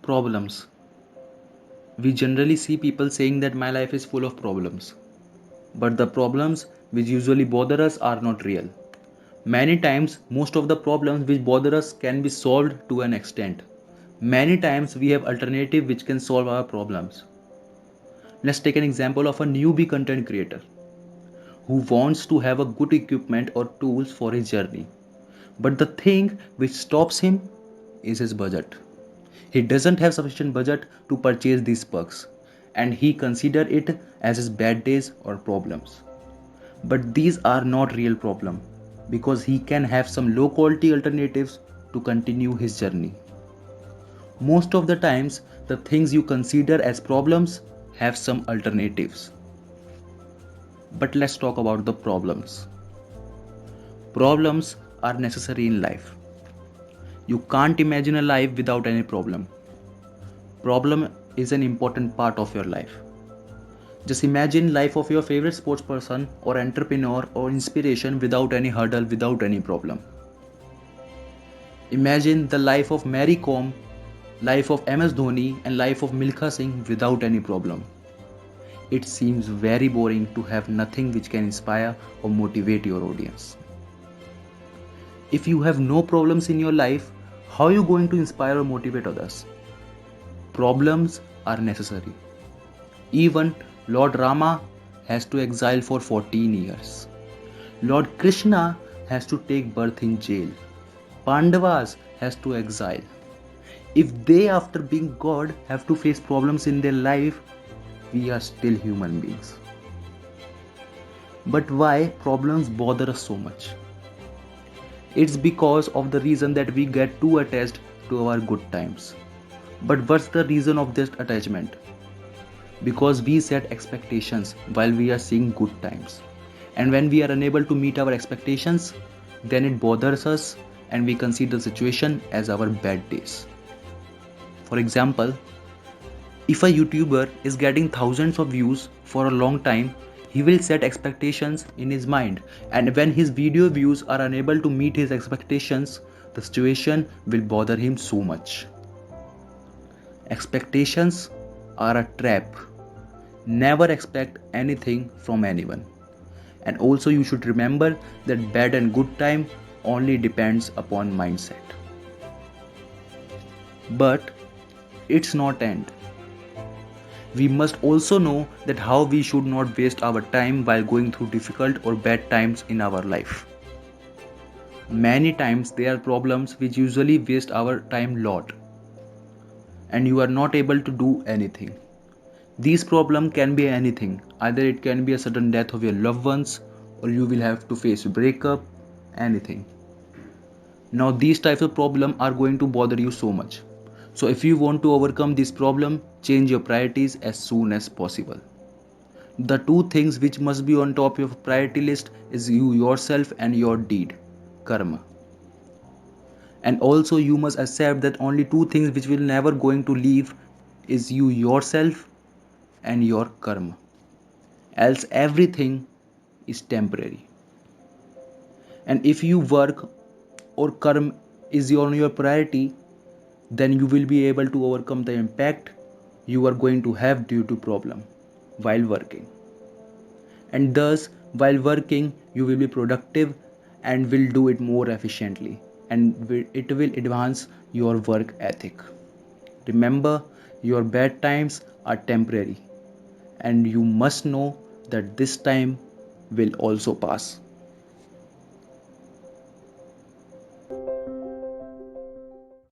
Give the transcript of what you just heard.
Problems. We generally see people saying that my life is full of problems. But the problems which usually bother us are not real. Many times, most of the problems which bother us can be solved to an extent. Many times, we have alternative which can solve our problems. Let's take an example of a newbie content creator who wants to have a good equipment or tools for his journey. But the thing which stops him is his budget. He doesn't have sufficient budget to purchase these perks, and he consider it as his bad days or problems. But these are not real problem because he can have some low quality alternatives to continue his journey. Most of the times, the things you consider as problems have some alternatives. But let's talk about the problems. Problems are necessary in life. You can't imagine a life without any problem. Problem is an important part of your life. Just imagine life of your favorite sports person or entrepreneur or inspiration without any hurdle, without any problem. Imagine the life of Mary Kom, life of MS Dhoni and life of Milkha Singh without any problem. It seems very boring to have nothing which can inspire or motivate your audience. If you have no problems in your life, how are you going to inspire or motivate others? Problems are necessary. Even Lord Rama has to exile for 14 years. Lord Krishna has to take birth in jail. Pandavas has to exile. If they, after being God, have to face problems in their life, we are still human beings. But why problems bother us so much? It's because of the reason that we get too attached to our good times. But what's the reason of this attachment? Because we set expectations while we are seeing good times. And when we are unable to meet our expectations, then it bothers us and we consider the situation as our bad days. For example, if a YouTuber is getting thousands of views for a long time, he will set expectations in his mind, and when his video views are unable to meet his expectations, the situation will bother him so much. Expectations are a trap. Never expect anything from anyone. And also you should remember that bad and good time only depends upon mindset. But it's not end. We must also know that how we should not waste our time while going through difficult or bad times in our life. Many times there are problems which usually waste our time lot, and you are not able to do anything. These problems can be anything. Either it can be a sudden death of your loved ones, or you will have to face a breakup, anything. Now these types of problems are going to bother you so much. So if you want to overcome this problem, change your priorities as soon as possible. The two things which must be on top of your priority list is you yourself and your deed, karma. And also you must accept that only two things which will never going to leave is you yourself and your karma. Else everything is temporary. And if you work or karma is on your priority, then you will be able to overcome the impact you are going to have due to problem while working. And thus, while working, you will be productive and will do it more efficiently, and it will advance your work ethic. Remember, your bad times are temporary, and you must know that this time will also pass.